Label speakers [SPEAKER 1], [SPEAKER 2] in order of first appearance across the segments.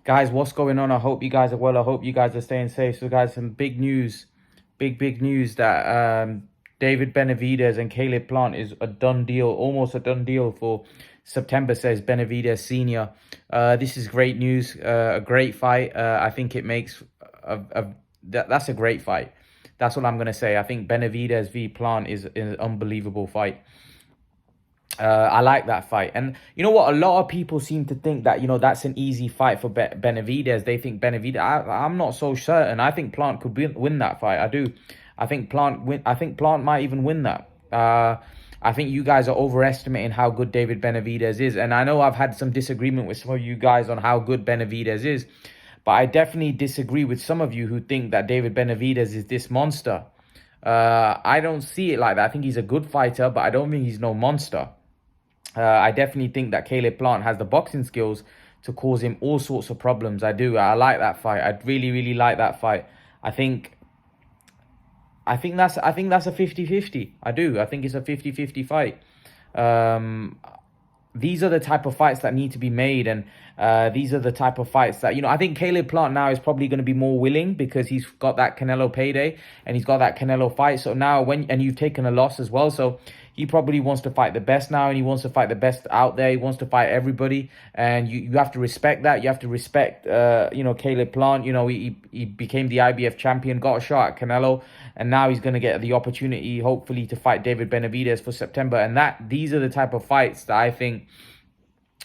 [SPEAKER 1] Guys, what's going on? I hope you guys are well. I hope you guys are staying safe. So, guys, some big news, big news that David Benavidez and Caleb Plant is a done deal, almost a done deal for September, says Benavidez Senior. This is great news, a great fight. I think it makes that's a great fight. That's what I'm gonna say. I think Benavidez v Plant is an unbelievable fight. I like that fight. And you know what? A lot of people seem to think that, that's an easy fight for Benavidez. They think Benavidez. I'm not so certain. I think Plant could win that fight. I do. I think Plant might even win that. I think you guys are overestimating how good David Benavidez is. And I know I've had some disagreement with some of you guys on how good Benavidez is. But I definitely disagree with some of you who think that David Benavidez is this monster. I don't see it like that. I think he's a good fighter, but I don't think he's no monster. I definitely think that Caleb Plant has the boxing skills to cause him all sorts of problems. I do. I like that fight. I really like that fight. I think that's a 50-50. I do. I think it's a 50-50 fight. These are the type of fights that need to be made, and these are the type of fights that, I think Caleb Plant now is probably going to be more willing because he's got that Canelo payday and he's got that Canelo fight. So now and you've taken a loss as well, so he probably wants to fight the best now, and he wants to fight the best out there. He wants to fight everybody, and you have to respect that. You have to respect, Caleb Plant. He became the IBF champion, got a shot at Canelo, and now he's going to get the opportunity, hopefully, to fight David Benavidez for September. And these are the type of fights that I think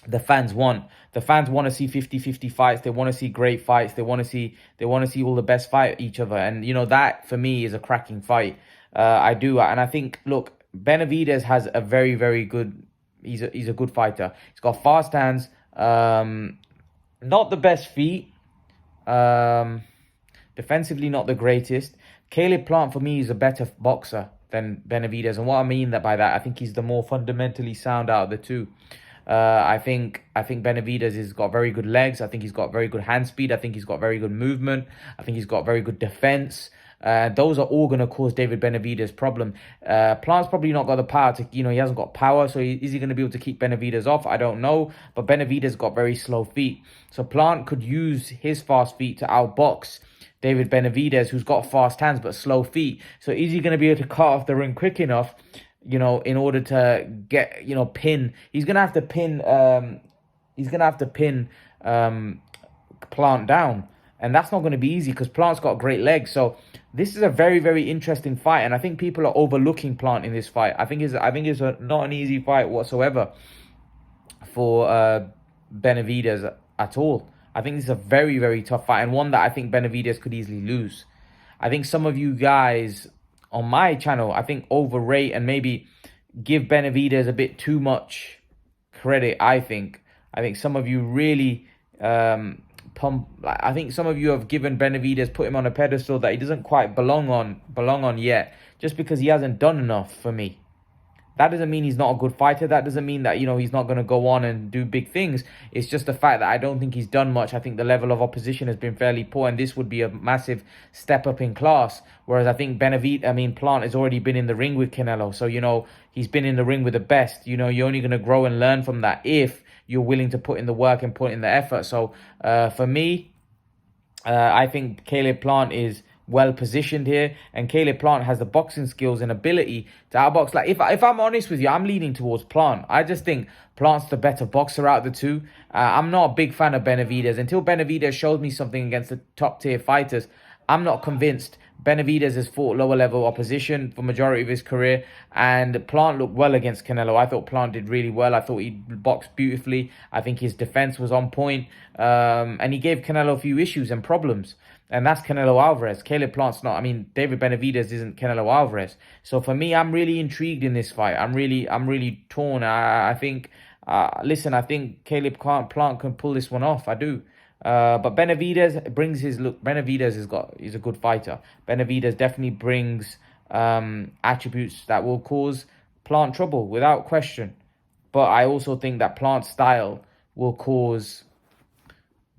[SPEAKER 1] the fans want. The fans want to see 50-50 fights. They want to see great fights. They want to see all the best fight each other. And that for me is a cracking fight. I do, and I think, look, Benavidez has a very good. He's a good fighter. He's got fast hands. Not the best feet. Defensively, not the greatest. Caleb Plant for me is a better boxer than Benavidez, and what I mean by that, I think he's the more fundamentally sound out of the two. I think Benavidez has got very good legs. I think he's got very good hand speed. I think he's got very good movement. I think he's got very good defense. Those are all going to cause David Benavidez problem. Plant's probably not got the power to, he hasn't got power. So is he going to be able to keep Benavidez off? I don't know. But Benavidez got very slow feet. So Plant could use his fast feet to outbox David Benavidez, who's got fast hands but slow feet. So is he going to be able to cut off the ring quick enough, in order to get, pin? He's going to have to pin, Plant down. And that's not going to be easy because Plant's got great legs. So this is a very interesting fight, and I think people are overlooking Plant in this fight. I think it's not an easy fight whatsoever for Benavidez at all. I think this is a very tough fight, and one that I think Benavidez could easily lose. I think some of you guys on my channel, I think, overrate and maybe give Benavidez a bit too much credit. I think some of you really I think some of you have given Benavidez, put him on a pedestal that he doesn't quite belong on yet, just because he hasn't done enough for me. That doesn't mean he's not a good fighter. That doesn't mean that, he's not going to go on and do big things. It's just the fact that I don't think he's done much. I think the level of opposition has been fairly poor, and this would be a massive step up in class. Whereas I think Plant has already been in the ring with Canelo. So, he's been in the ring with the best. You're only going to grow and learn from that if you're willing to put in the work and put in the effort. So, for me, I think Caleb Plant is well positioned here, and Caleb Plant has the boxing skills and ability to outbox. Like, if I'm honest with you, I'm leaning towards Plant. I just think Plant's the better boxer out of the two. I'm not a big fan of Benavidez. Until Benavidez shows me something against the top tier fighters, I'm not convinced. Benavidez has fought lower level opposition for majority of his career, and Plant looked well against Canelo. I thought Plant did really well. I thought he boxed beautifully. I think his defense was on point, and he gave Canelo a few issues and problems. And that's Canelo Alvarez. Caleb Plant's not. David Benavidez isn't Canelo Alvarez. So for me, I'm really intrigued in this fight. I'm really torn. I think, listen, I think Caleb Plant can pull this one off. I do. But Benavidez brings his look. He's a good fighter. Benavidez definitely brings attributes that will cause Plant trouble without question. But I also think that Plant's style will cause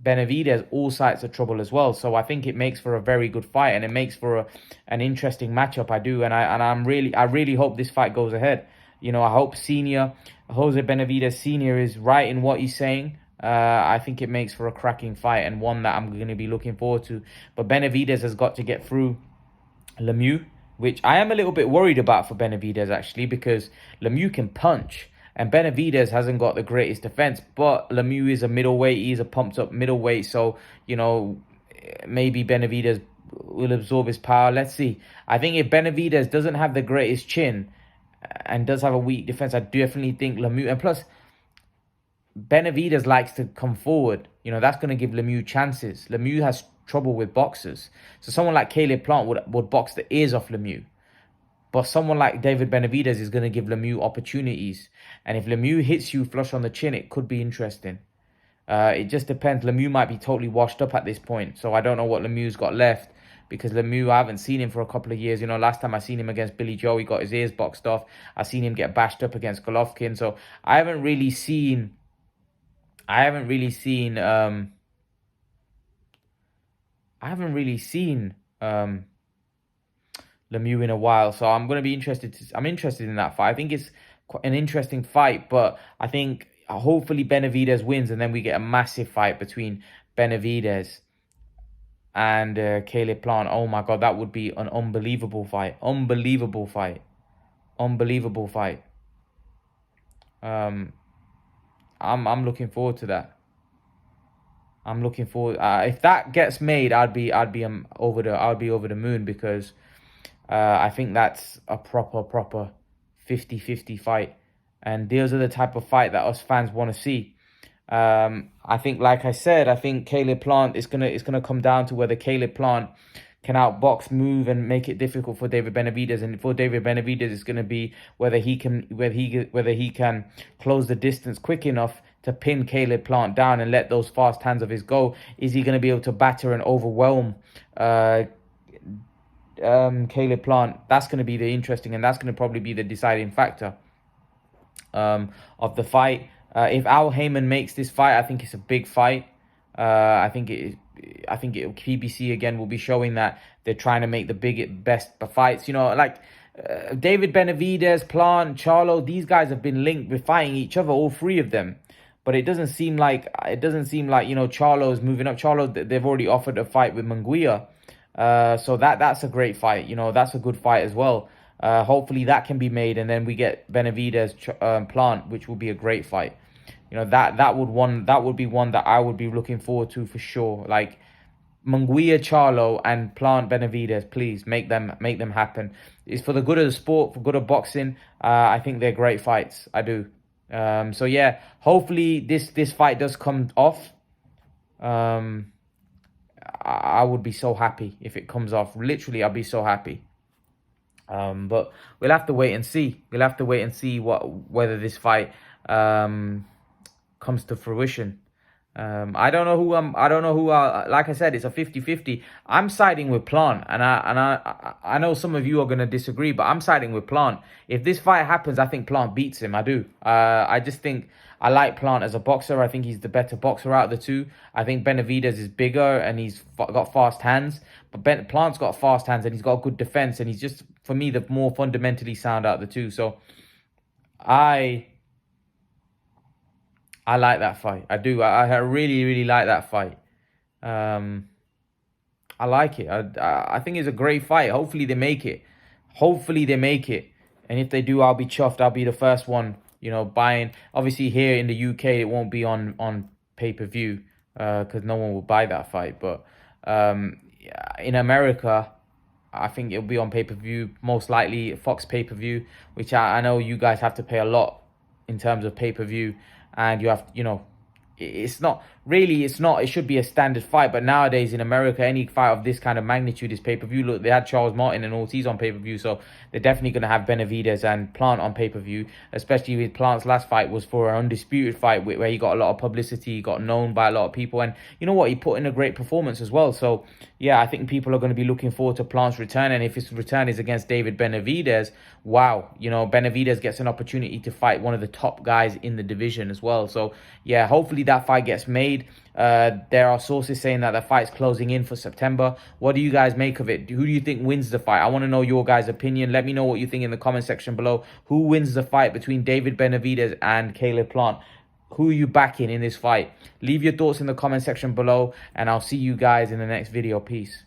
[SPEAKER 1] Benavidez all sides of trouble as well. So I think it makes for a very good fight, and it makes for an interesting matchup. I do, and I really hope this fight goes ahead. I hope Jose Benavidez Senior is right in what he's saying. I think it makes for a cracking fight and one that I'm going to be looking forward to. But Benavidez has got to get through Lemieux, which I am a little bit worried about for Benavidez actually, because Lemieux can punch and Benavidez hasn't got the greatest defense, but Lemieux is a middleweight, he's a pumped up middleweight, so you know, maybe Benavidez will absorb his power. Let's see. I think if Benavidez doesn't have the greatest chin and does have a weak defense, I definitely think Lemieux, and plus Benavidez likes to come forward. You know, that's going to give Lemieux chances. Lemieux has trouble with boxers. So someone like Caleb Plant would box the ears off Lemieux. But someone like David Benavidez is going to give Lemieux opportunities. And if Lemieux hits you flush on the chin, it could be interesting. It just depends. Lemieux might be totally washed up at this point. So I don't know what Lemieux's got left. Because Lemieux, I haven't seen him for a couple of years. You know, last time I seen him against Billy Joe, he got his ears boxed off. I seen him get bashed up against Golovkin. So I haven't really seen... I haven't really seen Lemieux in a while, so I'm going to be interested. I'm interested in that fight. I think it's quite an interesting fight, but I think hopefully Benavidez wins, and then we get a massive fight between Benavidez and Caleb Plant. Oh my God, that would be an unbelievable fight. Unbelievable fight. Unbelievable fight. I'm looking forward to that. I'm looking forward. If that gets made, I'd be over the moon, because I think that's a proper 50-50 fight, and those are the type of fight that us fans want to see. I think, like I said, I think Caleb Plant it's gonna come down to whether Caleb Plant can outbox, move, and make it difficult for David Benavidez. And for David Benavidez, it's going to be whether he can close the distance quick enough to pin Caleb Plant down and let those fast hands of his go. Is he going to be able to batter and overwhelm Caleb Plant? That's going to be the interesting, and that's going to probably be the deciding factor of the fight. If Al Heyman makes this fight, I think it's a big fight. I think PBC again will be showing that they're trying to make the best fights. You know, like David Benavidez, Plant, Charlo, these guys have been linked with fighting each other, all three of them. But it doesn't seem like you know, Charlo is moving up. Charlo, they've already offered a fight with Munguia, so that's a great fight. You know, that's a good fight as well. Hopefully that can be made, and then we get Benavidez, Plant, which will be a great fight. You know, that would be one that I would be looking forward to for sure. Like Munguia, Charlo, and Plant Benavidez, please make them happen. It's for the good of the sport, for good of boxing. I think they're great fights. I do. So yeah, hopefully this fight does come off. I would be so happy if it comes off. Literally, I'll be so happy. But we'll have to wait and see. We'll have to wait and see whether this fight comes to fruition. I don't know who like I said, it's a 50-50. I'm siding with Plant, and I know some of you are going to disagree, but I'm siding with Plant. If this fight happens, I think Plant beats him. I do. I just think I like Plant as a boxer. I think he's the better boxer out of the two. I think Benavidez is bigger and he's got fast hands, but Plant's got fast hands and he's got good defense, and he's just, for me, the more fundamentally sound out of the two. So I like that fight. I do. I really like that fight. I like it. I think it's a great fight. Hopefully they make it. Hopefully they make it. And if they do, I'll be chuffed. I'll be the first one, you know, buying. Obviously here in the UK, it won't be on pay-per-view because no one will buy that fight. But in America, I think it'll be on pay-per-view, most likely Fox pay-per-view, which I know you guys have to pay a lot in terms of pay-per-view. And you have, you know, it should be a standard fight. But nowadays in America, any fight of this kind of magnitude is pay-per-view. Look, they had Charles Martin and Ortiz on pay-per-view, so they're definitely going to have Benavidez and Plant on pay-per-view, especially with Plant's last fight was for an undisputed fight where he got a lot of publicity, he got known by a lot of people, and you know what, he put in a great performance as well. So yeah, I think people are going to be looking forward to Plant's return, and if his return is against David Benavidez, wow, you know, Benavidez gets an opportunity to fight one of the top guys in the division as well. So yeah, hopefully that fight gets made. There are sources saying that the fight's closing in for September. What do you guys make of it? Who do you think wins the fight? I want to know your guys' opinion. Let me know what you think in the comment section below. Who wins the fight between David Benavidez and Caleb Plant? Who are you backing in this fight? Leave your thoughts in the comment section below, and I'll see you guys in the next video. Peace.